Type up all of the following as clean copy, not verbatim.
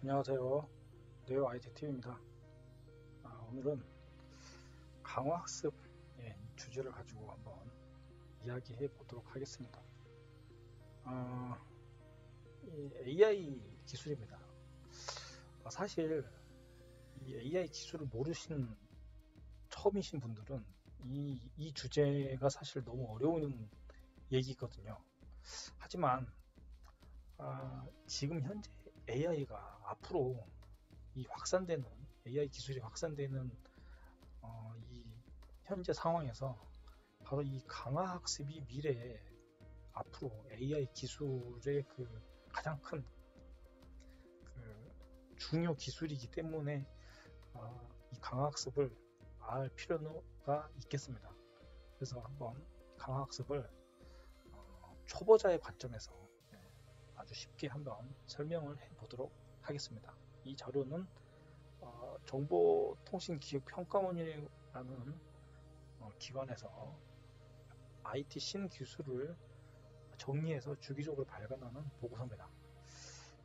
안녕하세요. 네오 IT 팀입니다. 오늘은 강화학습 주제를 가지고 한번 이야기해 보도록 하겠습니다. 이 AI 기술입니다. 사실 이 AI 기술을 모르신 처음이신 분들은 이 주제가 사실 너무 어려운 얘기거든요. 하지만 지금 현재 AI가 앞으로 이 확산되는 AI 기술이 확산되는 이 현재 상황에서 바로 이 강화학습이 미래에 앞으로 AI 기술의 그 가장 큰 그 중요 기술이기 때문에 이 강화학습을 알 필요가 있겠습니다. 그래서 한번 강화학습을 초보자의 관점에서 아주 쉽게 한번 설명을 해 보도록 하겠습니다. 이 자료는 정보통신기획평가원이라는 기관에서 IT 신기술을 정리해서 주기적으로 발간하는 보고서입니다.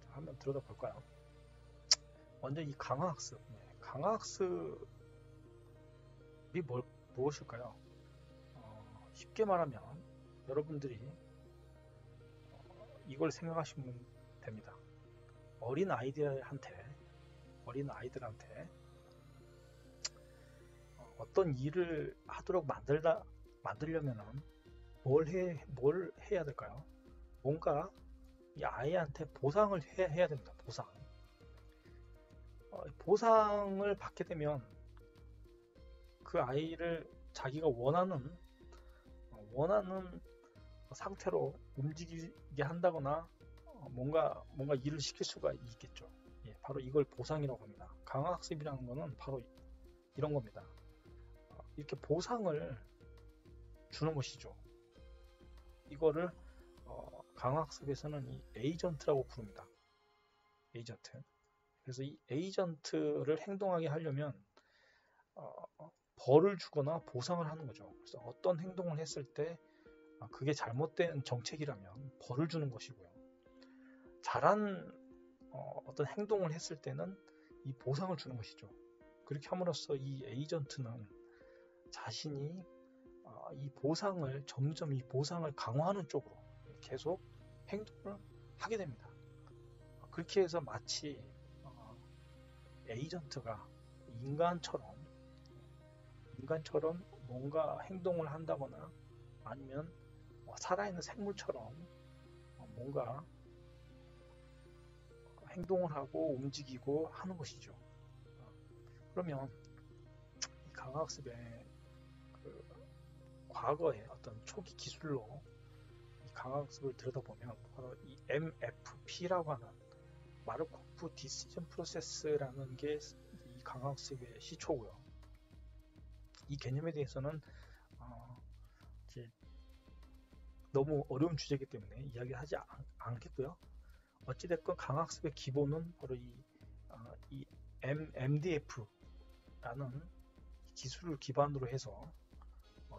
자, 한번 들여다 볼까요? 먼저 이 강화학습. 강화학습이 무엇일까요? 쉽게 말하면 여러분들이 이걸 생각하시면 됩니다. 어린 아이들한테 어떤 일을 하도록 만들려면 뭘 해야 될까요? 뭔가 이 아이한테 보상을 해야 됩니다. 보상을 받게 되면 그 아이를 자기가 원하는 상태로 움직이게 한다거나 뭔가 일을 시킬 수가 있겠죠. 바로 이걸 보상이라고 합니다. 강화학습이라는 거는 바로 이런 겁니다. 이렇게 보상을 주는 것이죠. 이거를 강화학습에서는 이 에이전트라고 부릅니다. 에이전트. 그래서 이 에이전트를 행동하게 하려면 벌을 주거나 보상을 하는 거죠. 그래서 어떤 행동을 했을 때 그게 잘못된 정책이라면 벌을 주는 것이고요. 잘한 어떤 행동을 했을 때는 이 보상을 주는 것이죠. 그렇게 함으로써 이 에이전트는 자신이 점점 이 보상을 강화하는 쪽으로 계속 행동을 하게 됩니다. 그렇게 해서 마치 에이전트가 인간처럼 뭔가 행동을 한다거나 아니면 살아있는 생물처럼 뭔가 행동을 하고 움직이고 하는 것이죠. 그러면 이 강화학습의 그 과거의 어떤 초기 기술로 이 강화학습을 들여다보면 바로 이 MFP라고 하는 마르코프 디시전 프로세스라는 게 이 강화학습의 시초고요. 이 개념에 대해서는 이제 너무 어려운 주제이기 때문에 이야기하지 않겠고요. 어찌됐건 강학습의 기본은 바로 이 MDF라는 기술을 기반으로 해서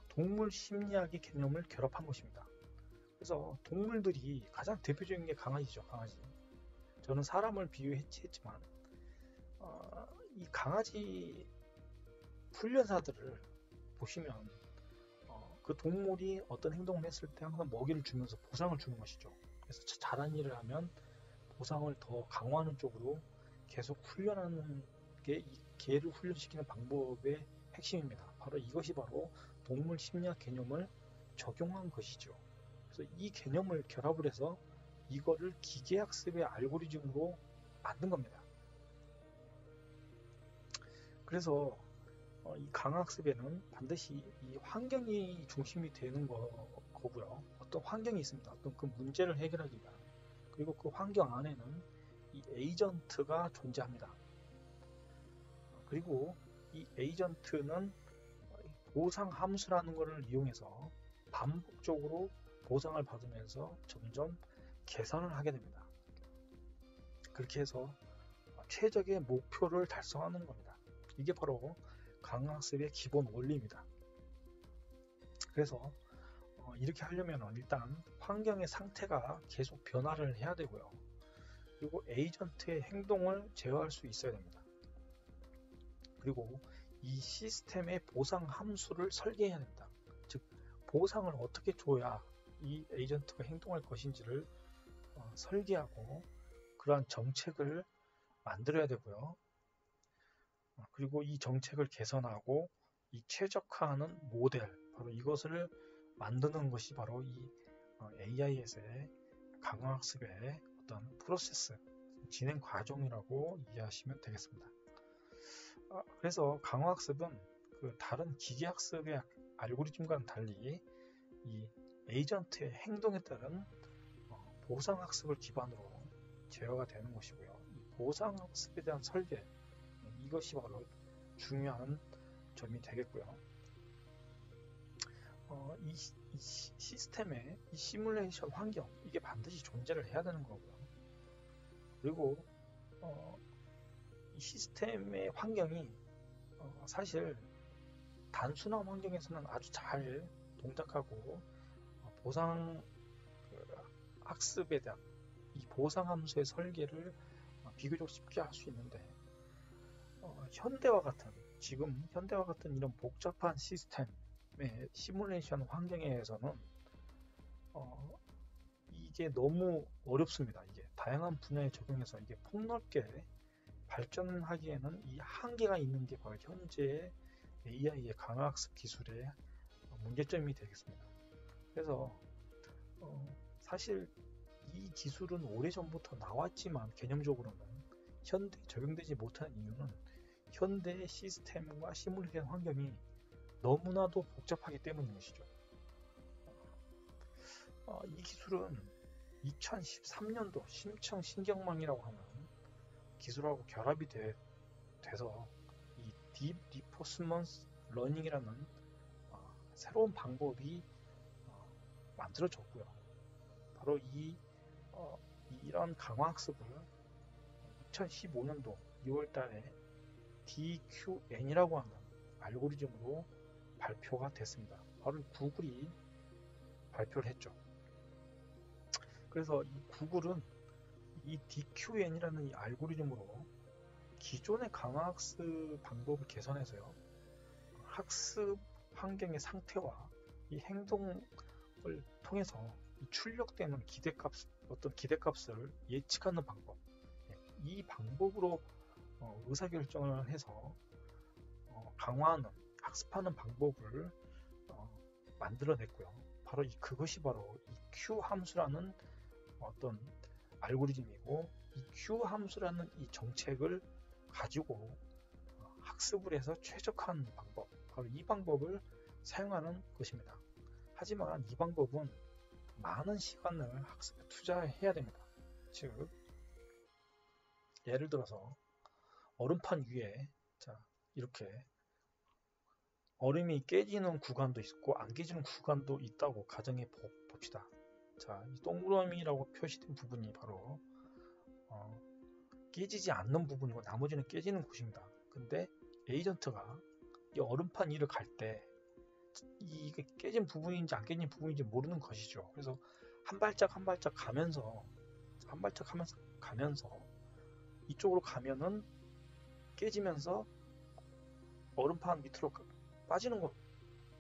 동물 심리학의 개념을 결합한 것입니다. 그래서 동물들이 가장 대표적인 게 강아지죠. 강아지. 저는 사람을 비유했지만 이 강아지 훈련사들을 보시면 그 동물이 어떤 행동을 했을 때 항상 먹이를 주면서 보상을 주는 것이죠. 그래서 잘한 일을 하면 보상을 더 강화하는 쪽으로 계속 훈련하는 게 이 개를 훈련시키는 방법의 핵심입니다. 바로 이것이 바로 동물 심리학 개념을 적용한 것이죠. 그래서 이 개념을 결합을 해서 이거를 기계학습의 알고리즘으로 만든 겁니다. 그래서 이 강학습에는 반드시 이 환경이 중심이 되는 거고요. 어떤 환경이 있습니다. 어떤 그 문제를 해결하기 위한. 그리고 그 환경 안에는 이 에이전트가 존재합니다. 그리고 이 에이전트는 보상 함수라는 것을 이용해서 반복적으로 보상을 받으면서 점점 개선을 하게 됩니다. 그렇게 해서 최적의 목표를 달성하는 겁니다. 이게 바로 강학습의 기본 원리입니다. 그래서 이렇게 하려면 일단 환경의 상태가 계속 변화를 해야 되고요. 그리고 에이전트의 행동을 제어할 수 있어야 됩니다. 그리고 이 시스템의 보상 함수를 설계해야 됩니다. 즉 보상을 어떻게 줘야 이 에이전트가 행동할 것인지를 설계하고 그러한 정책을 만들어야 되고요. 그리고 이 정책을 개선하고 이 최적화하는 모델, 바로 이것을 만드는 것이 바로 이 AI에서의 강화학습의 어떤 프로세스, 진행 과정이라고 이해하시면 되겠습니다. 그래서 강화학습은 그 다른 기계학습의 알고리즘과는 달리 이 에이전트의 행동에 따른 보상학습을 기반으로 제어가 되는 것이고요. 이 보상학습에 대한 설계, 이것이 바로 중요한 점이 되겠고요. 이 시스템의 이 시뮬레이션 환경, 이게 반드시 존재를 해야 되는 거고요. 그리고 이 시스템의 환경이 사실 단순한 환경에서는 아주 잘 동작하고 보상 학습에 대한 이 보상 함수의 설계를 비교적 쉽게 할 수 있는데 지금 현대와 같은 이런 복잡한 시스템의 시뮬레이션 환경에서는 이게 너무 어렵습니다. 이게 다양한 분야에 적용해서 이게 폭넓게 발전하기에는 이 한계가 있는 게 바로 현재의 AI의 강화학습 기술의 문제점이 되겠습니다. 그래서 사실 이 기술은 오래전부터 나왔지만 개념적으로는 현대에 적용되지 못하는 이유는 현대의 시스템과 시뮬레이션 환경이 너무나도 복잡하기 때문인 것이죠. 이 기술은 2013년도 심층 신경망이라고 하는 기술하고 결합이 돼서 이 딥 리포스먼스 러닝이라는 새로운 방법이 만들어졌고요. 바로 이런 강화학습을 2015년도 2월달에 DQN이라고 하는 알고리즘으로 발표가 됐습니다. 바로 구글이 발표를 했죠. 그래서 이 구글은 이 DQN이라는 이 알고리즘으로 기존의 강화학습 방법을 개선해서요, 학습 환경의 상태와 이 행동을 통해서 이 출력되는 어떤 기대값을 예측하는 방법, 이 방법으로 의사결정을 해서 강화하는, 학습하는 방법을 만들어냈고요. 바로 그것이 바로 이 Q 함수라는 어떤 알고리즘이고, 이 Q 함수라는 이 정책을 가지고 학습을 해서 최적화하는 방법, 바로 이 방법을 사용하는 것입니다. 하지만 이 방법은 많은 시간을 학습에 투자해야 됩니다. 즉, 예를 들어서 얼음판 위에 이렇게 얼음이 깨지는 구간도 있고 안 깨지는 구간도 있다고 가정해 봅시다. 이 동그라미라고 표시된 부분이 바로 깨지지 않는 부분이고 나머지는 깨지는 곳입니다. 근데 에이전트가 이 얼음판 위를 갈 때 이게 깨진 부분인지 안 깨진 부분인지 모르는 것이죠. 그래서 한 발짝 한 발짝 가면서 이쪽으로 가면은 깨지면서 얼음판 밑으로 빠지는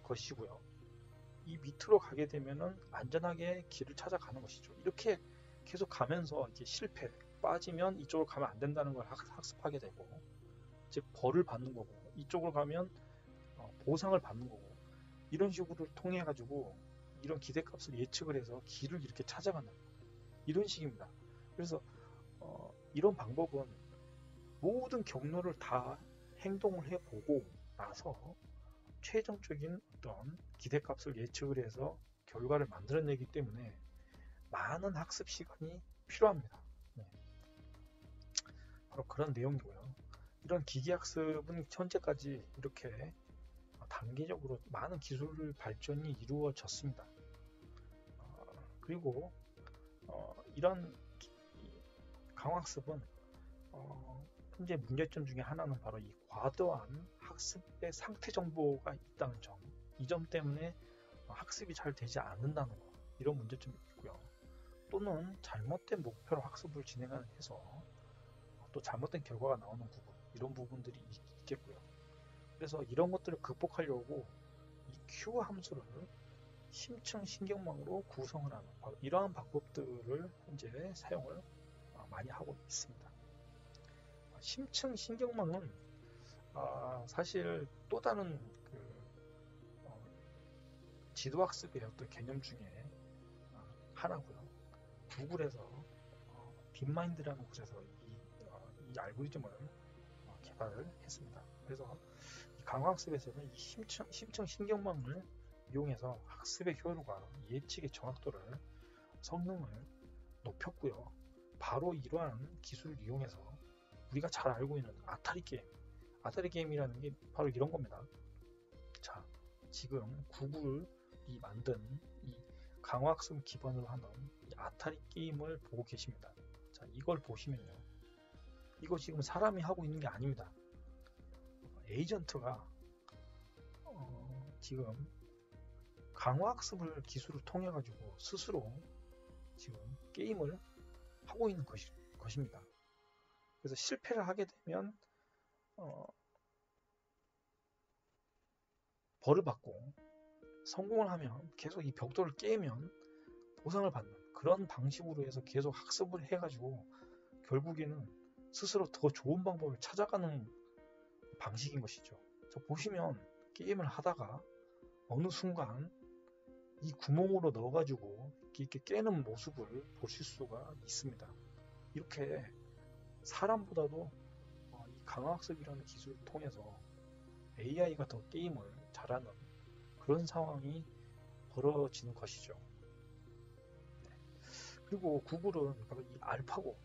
것이고요. 이 밑으로 가게 되면은 안전하게 길을 찾아가는 것이죠. 이렇게 계속 가면서 이게 빠지면 이쪽으로 가면 안 된다는 걸 학습하게 되고, 즉 벌을 받는 거고, 이쪽으로 가면 보상을 받는 거고, 이런 식으로 통해 가지고 이런 기대값을 예측을 해서 길을 이렇게 찾아가는 이런 식입니다. 그래서 이런 방법은 모든 경로를 다 행동을 해보고 나서 최종적인 어떤 기대값을 예측을 해서 결과를 만들어내기 때문에 많은 학습 시간이 필요합니다. 바로 그런 내용이고요. 이런 기계학습은 현재까지 이렇게 단계적으로 많은 기술 발전이 이루어졌습니다. 그리고 이런 강화학습은 현재 문제점 중에 하나는 바로 이 과도한 학습의 상태 정보가 있다는 점, 이 점 때문에 학습이 잘 되지 않는다는 거, 이런 문제점이 있고요. 또는 잘못된 목표로 학습을 진행해서 또 잘못된 결과가 나오는 부분, 이런 부분들이 있겠고요. 그래서 이런 것들을 극복하려고 이 Q 함수를 심층 신경망으로 구성을 하는 바로 이러한 방법들을 현재 사용을 많이 하고 있습니다. 심층 신경망은 사실 또 다른 지도학습의 어떤 개념 중에 하나고요. 구글에서 딥마인드라는 곳에서 이 알고리즘을 개발을 했습니다. 그래서 이 강화학습에서는 이 심층 신경망을 이용해서 학습의 효율과 예측의 정확도를 성능을 높였고요. 바로 이러한 기술을 이용해서 우리가 잘 알고 있는 아타리 게임이라는 게 바로 이런 겁니다. 자, 지금 구글이 만든 이 강화학습 기반으로 하는 이 아타리 게임을 보고 계십니다. 자, 이걸 보시면요. 이거 지금 사람이 하고 있는 게 아닙니다. 에이전트가 지금 강화학습을 기술을 통해 가지고 스스로 지금 게임을 하고 있는 것입니다. 그래서 실패를 하게 되면 벌을 받고, 성공을 하면 계속 이 벽돌을 깨면 보상을 받는 그런 방식으로 해서 계속 학습을 해가지고 결국에는 스스로 더 좋은 방법을 찾아가는 방식인 것이죠. 자, 보시면 게임을 하다가 어느 순간 이 구멍으로 넣어가지고 이렇게 깨는 모습을 보실 수가 있습니다. 이렇게 사람보다도 이 강화학습이라는 기술을 통해서 AI가 더 게임을 잘하는 그런 상황이 벌어지는 것이죠. 그리고 구글은 바로 이 알파고,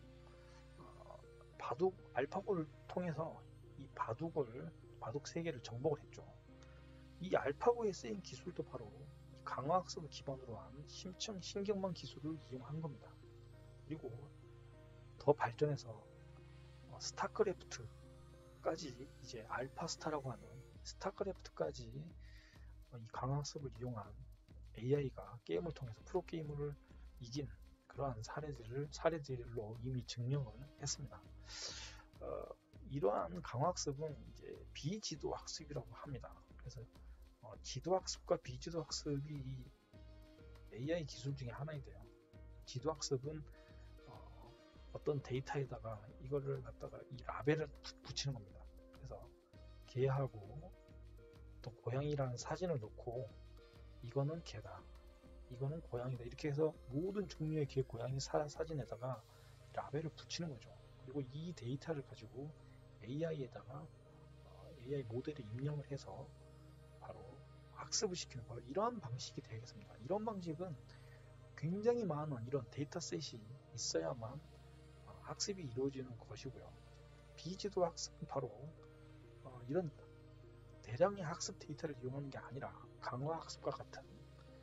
알파고를 통해서 이 바둑 세계를 정복을 했죠. 이 알파고에 쓰인 기술도 바로 강화학습을 기반으로 한 심층 신경망 기술을 이용한 겁니다. 그리고 더 발전해서 스타크래프트까지, 이제 알파스타라고 하는 스타크래프트까지 이 강화학습을 이용한 AI가 게임을 통해서 프로게이머를 이긴 그러한 사례들로 이미 증명을 했습니다. 이러한 강화학습은 이제 비지도학습이라고 합니다. 그래서 지도학습과 비지도학습이 AI 기술 중에 하나인데요. 지도학습은 어떤 데이터에다가 이거를 갖다가 이 라벨을 붙이는 겁니다. 그래서 개하고 또 고양이라는 사진을 놓고 이거는 개다, 이거는 고양이다, 이렇게 해서 모든 종류의 개, 고양이 사진에다가 라벨을 붙이는 거죠. 그리고 이 데이터를 가지고 AI에다가 AI 모델에 입력을 해서 바로 학습을 시키는, 바로 이러한 방식이 되겠습니다. 이런 방식은 굉장히 많은 이런 데이터셋이 있어야만 학습이 이루어지는 것이고요. 비지도 학습은 바로 이런 대량의 학습 데이터를 이용하는 게 아니라 강화학습과 같은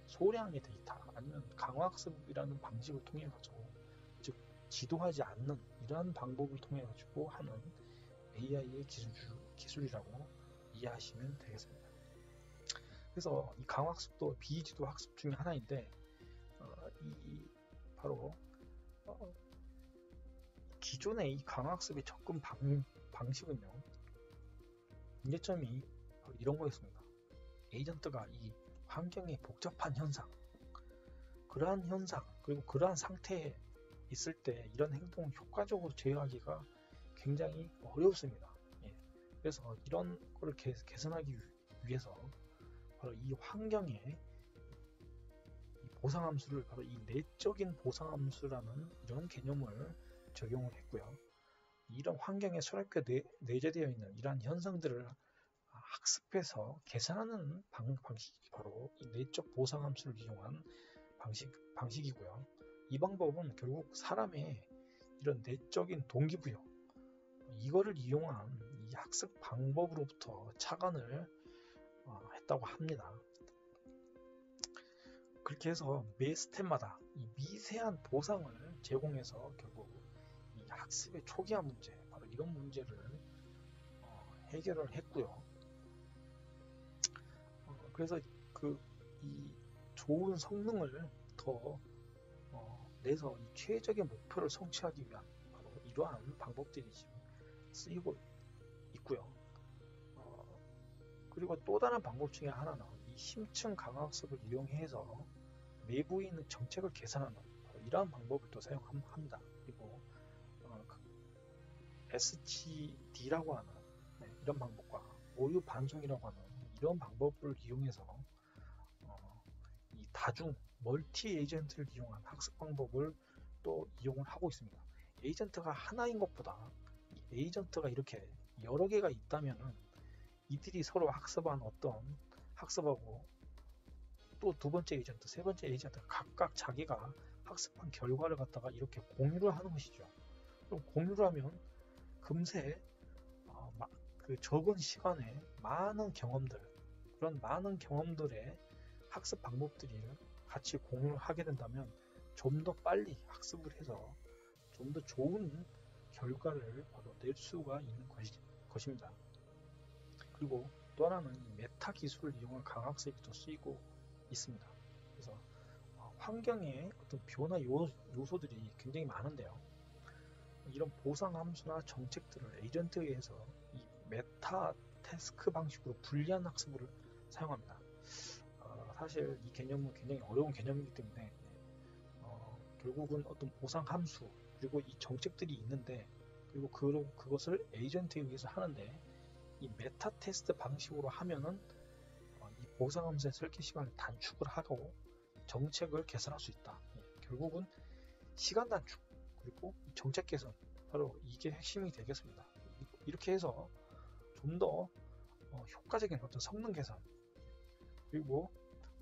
소량의 데이터, 아니면 강화학습이라는 방식을 통해 가지고, 즉 지도하지 않는 이러한 방법을 통해 가지고 하는 AI의 기술이라고 이해하시면 되겠습니다. 그래서 이 강화학습도 비지도 학습 중에 하나인데 이 바로 기존의 이 강화학습의 접근 방식은요, 문제점이 바로 이런 거였습니다. 에이전트가 이 환경의 복잡한 현상, 그러한 현상, 그리고 그러한 상태에 있을 때 이런 행동을 효과적으로 제어하기가 굉장히 어렵습니다. 그래서 이런 거를 개선하기 위해서 바로 이 환경에 이 보상함수를, 바로 이 내적인 보상함수라는 이런 개념을 적용을 했고요. 이런 환경에 수렵게 내재되어 있는 이러한 현상들을 학습해서 계산하는 방식이 바로 이 내적 보상함수를 이용한 방식이고요. 이 방법은 결국 사람의 이런 내적인 동기부여, 이거를 이용한 이 학습 방법으로부터 착안을 했다고 합니다. 그렇게 해서 매 스텝마다 이 미세한 보상을 제공해서 결국 이 학습의 초기화 문제, 바로 이런 문제를 해결을 했고요. 그래서 이 좋은 성능을 더 내서 이 최적의 목표를 성취하기 위한 바로 이러한 방법들이 지금 쓰이고 있고요. 그리고 또 다른 방법 중에 하나는 이 심층 강화학습을 이용해서 내부에 있는 정책을 개선하는 이러한 방법을 또 사용합니다. 그리고 SGD라고 하는 이런 방법과 오류 반송이라고 하는 이런 방법을 이용해서 이 다중 멀티 에이전트를 이용한 학습 방법을 또 이용을 하고 있습니다. 에이전트가 하나인 것보다 이 에이전트가 이렇게 여러 개가 있다면은 이들이 서로 학습하고 또 두 번째 에이전트, 세 번째 에이전트 각각 자기가 학습한 결과를 갖다가 이렇게 공유를 하는 것이죠. 그럼 공유를 하면 금세 그 적은 시간에 많은 경험들, 그런 많은 경험들의 학습 방법들이 같이 공유를 하게 된다면 좀 더 빨리 학습을 해서 좀 더 좋은 결과를 바로 낼 수가 있는 것입니다. 그리고 또 하나는 이 메타 기술을 이용한 강학습이 또 쓰이고 있습니다. 그래서 환경의 어떤 변화 요소들이 굉장히 많은데요. 이런 보상 함수나 정책들을 에이전트에 의해서 이 메타 태스크 방식으로 분리한 학습을 사용합니다. 사실 이 개념은 굉장히 어려운 개념이기 때문에 결국은 어떤 보상 함수 그리고 이 정책들이 있는데 그리고 그것을 에이전트에 의해서 하는데 이 메타 테스트 방식으로 하면은 이 보상 함수의 설계 시간을 단축을 하고 정책을 개선할 수 있다. 결국은 시간 단축 그리고 정책 개선 바로 이게 핵심이 되겠습니다. 이렇게 해서 좀 더 효과적인 어떤 성능 개선 그리고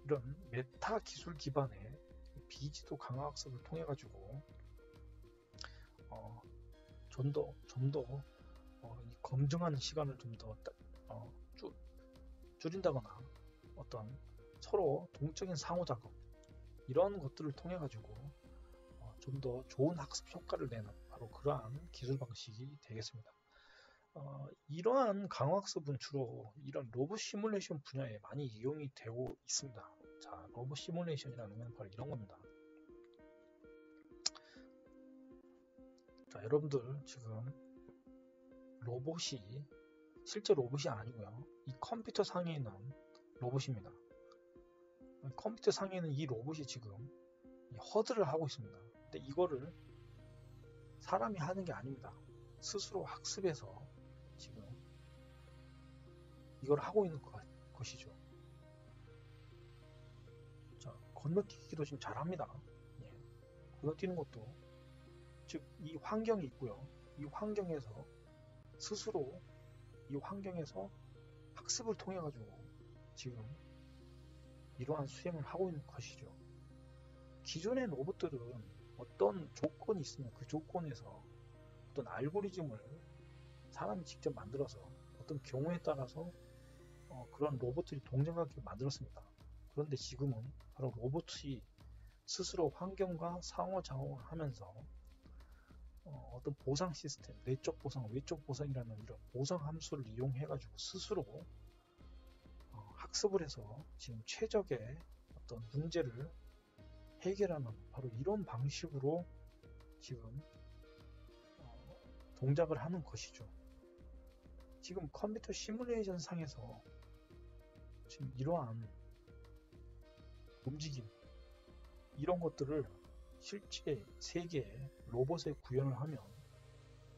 이런 메타 기술 기반의 비지도 강화 학습을 통해 가지고 좀 더 검증하는 시간을 좀 더 줄인다거나 어떤 서로 동적인 상호 작업 이런 것들을 통해 가지고 좀 더 좋은 학습 효과를 내는 바로 그러한 기술 방식이 되겠습니다. 이러한 강화학습은 주로 이런 로봇 시뮬레이션 분야에 많이 이용이 되고 있습니다. 자, 로봇 시뮬레이션이라는 건 바로 이런 겁니다. 자, 여러분들 지금 로봇이 실제 로봇이 아니고요. 이 컴퓨터 상에 있는 로봇입니다. 컴퓨터 상에 있는 이 로봇이 지금 허드를 하고 있습니다. 근데 이거를 사람이 하는 게 아닙니다. 스스로 학습해서 지금 이걸 하고 있는 것이죠. 자, 건너뛰기도 지금 잘합니다. 건너뛰는 것도 즉 이 환경이 있고요. 이 환경에서 스스로 이 환경에서 학습을 통해 가지고 지금 이러한 수행을 하고 있는 것이죠. 기존의 로봇들은 어떤 조건이 있으면 그 조건에서 어떤 알고리즘을 사람이 직접 만들어서 어떤 경우에 따라서 그런 로봇들이 동작하게 만들었습니다. 그런데 지금은 바로 로봇이 스스로 환경과 상호작용을 하면서 어떤 보상 시스템, 내적 보상, 외적 보상이라는 이런 보상 함수를 이용해 가지고 스스로 학습을 해서 지금 최적의 어떤 문제를 해결하는 바로 이런 방식으로 지금 동작을 하는 것이죠. 지금 컴퓨터 시뮬레이션 상에서 지금 이러한 움직임 이런 것들을 실제 세계의 로봇에 구현을 하면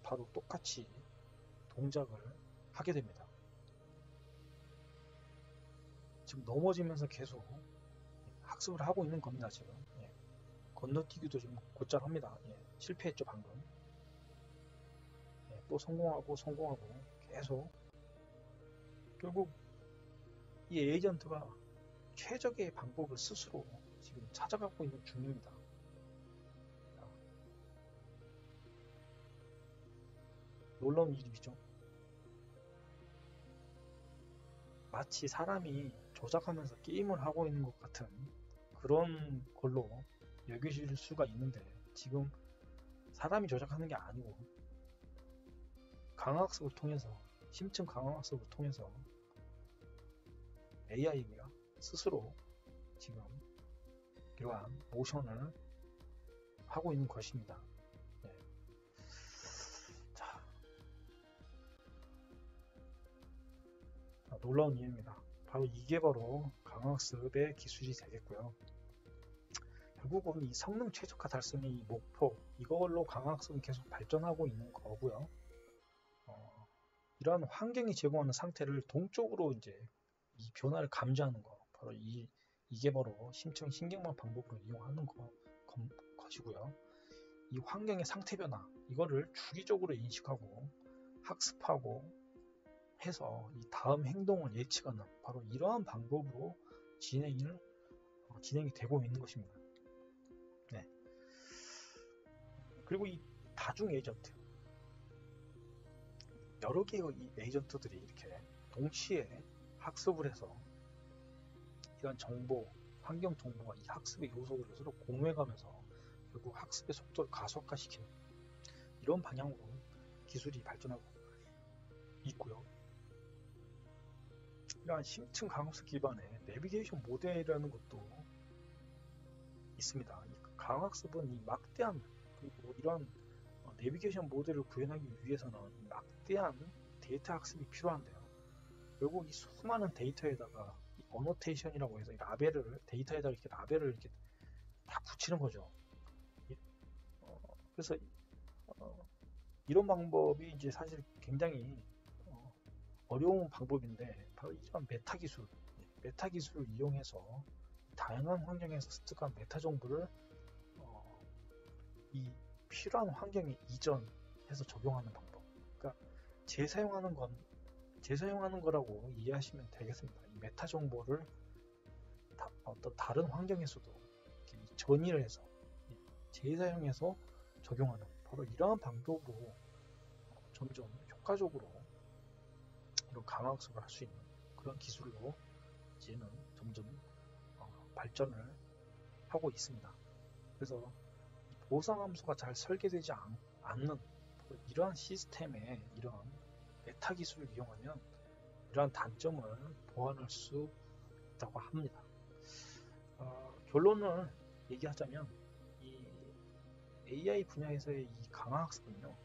바로 똑같이 동작을 하게 됩니다. 지금 넘어지면서 계속 학습을 하고 있는 겁니다. 지금 건너뛰기도 지금 곧잘 합니다. 실패했죠 방금. 또 성공하고 계속 결국 이 에이전트가 최적의 방법을 스스로 지금 찾아가고 있는 중입니다. 놀라운 일이죠. 마치 사람이 조작하면서 게임을 하고 있는 것 같은 그런 걸로 여겨질 수가 있는데 지금 사람이 조작하는 게 아니고 강화학습을 통해서 심층 강화학습을 통해서 AI가 스스로 지금 이러한 모션을 하고 있는 것입니다. 네. 자, 놀라운 이유입니다. 바로 이게 바로 강학습의 기술이 되겠고요. 결국은 이 성능 최적화 달성의 이 목표, 이걸로 강학습은 계속 발전하고 있는 거고요. 이러한 환경이 제공하는 상태를 동적으로 이제 이 변화를 감지하는 거, 바로 이게 바로 심층 신경망 방법으로 이용하는 것이고요. 이 환경의 상태 변화, 이거를 주기적으로 인식하고 학습하고 해서 이 다음 행동을 예측하는 바로 이러한 방법으로 진행이 되고 있는 것입니다. 네. 그리고 이 다중 에이전트, 여러 개의 이 에이전트들이 이렇게 동시에 학습을 해서 이런 정보, 환경 정보와 이 학습의 요소들을 서로 공유해가면서 결국 학습의 속도를 가속화시키는 이런 방향으로 기술이 발전하고 있고요. 이러한 심층 강학습 기반의 내비게이션 모델이라는 것도 있습니다. 이 강학습은 이 막대한 그리고 이러한 내비게이션 모델을 구현하기 위해서는 막대한 데이터 학습이 필요한데요. 결국 이 수많은 데이터에다가 이 어노테이션이라고 해서 이 라벨을 데이터에다가 이렇게 라벨을 이렇게 다 붙이는 거죠. 그래서 이런 방법이 이제 사실 굉장히 어려운 방법인데 바로 이런 메타 기술을 이용해서 다양한 환경에서 습득한 메타 정보를 이 필요한 환경에 이전해서 적용하는 방법. 그러니까 재사용하는 거라고 이해하시면 되겠습니다. 이 메타 정보를 어떤 다른 환경에서도 전이를 해서 재사용해서 적용하는 바로 이러한 방법으로 점점 효과적으로 이런 강화학습을 할 수 있는 그런 기술로 이제는 점점 발전을 하고 있습니다. 그래서 보상함수가 잘 설계되지 않는 이러한 시스템에 이러한 메타 기술을 이용하면 이러한 단점을 보완할 수 있다고 합니다. 결론을 얘기하자면 이 AI 분야에서의 이 강화학습은요,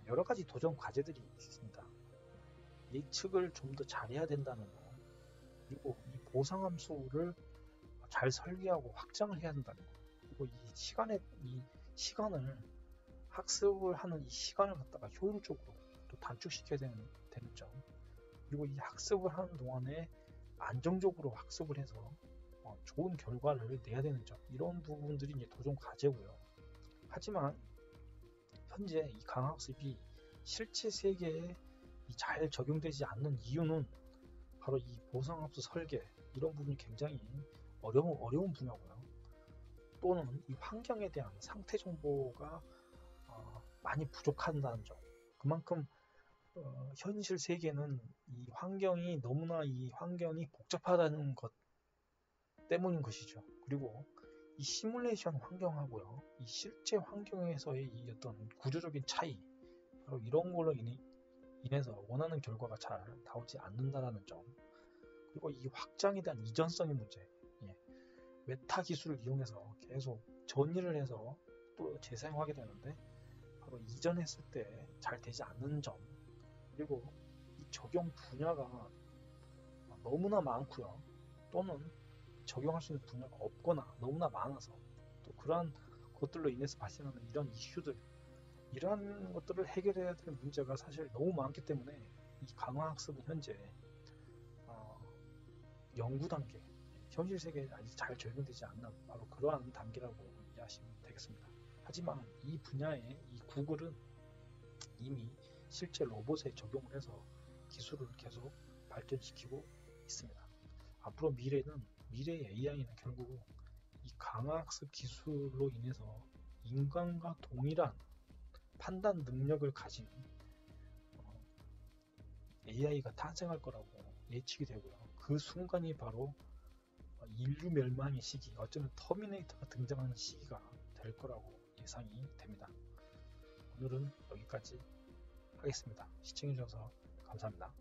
여러 가지 도전 과제들이 있습니다. 예측을 좀 더 잘해야 된다는 거, 그리고 이 보상함수를 잘 설계하고 확장을 해야 된다는 거, 그리고 이 시간을 학습을 하는 이 시간을 갖다가 효율적으로 또 단축시켜야 되는 점, 그리고 이 학습을 하는 동안에 안정적으로 학습을 해서 좋은 결과를 내야 되는 점, 이런 부분들이 이제 도전 과제고요. 하지만 현재 이 강학습이 실제 세계에 잘 적용되지 않는 이유는 바로 이 보상함수 설계, 이런 부분이 굉장히 어려운 분야고요. 또는 이 환경에 대한 상태 정보가 많이 부족한다는 점. 그만큼 현실 세계는 너무나 이 환경이 복잡하다는 것 때문인 것이죠. 그리고 이 시뮬레이션 환경하고요, 이 실제 환경에서의 이 어떤 구조적인 차이, 바로 이런 걸로 인해서 원하는 결과가 잘 나오지 않는다는 점, 그리고 이 확장에 대한 이전성의 문제, 메타 기술을 이용해서 계속 전이를 해서 또 재사용하게 되는데 바로 이전했을 때 잘 되지 않는 점, 그리고 이 적용 분야가 너무나 많고요, 또는 적용할 수 있는 분야가 없거나 너무나 많아서 또 그러한 것들로 인해서 발생하는 이런 이슈들, 이러한 것들을 해결해야 될 문제가 사실 너무 많기 때문에 이 강화학습은 현재 연구 단계, 현실 세계에 아직 잘 적용되지 않는 바로 그러한 단계라고 이해하시면 되겠습니다. 하지만 이 분야의 이 구글은 이미 실제 로봇에 적용을 해서 기술을 계속 발전시키고 있습니다. 앞으로 미래의 AI는 결국 이 강화학습 기술로 인해서 인간과 동일한 판단 능력을 가진 AI가 탄생할 거라고 예측이 되고요. 그 순간이 바로 인류 멸망의 시기, 어쩌면 터미네이터가 등장하는 시기가 될 거라고 예상이 됩니다. 오늘은 여기까지 하겠습니다. 시청해주셔서 감사합니다.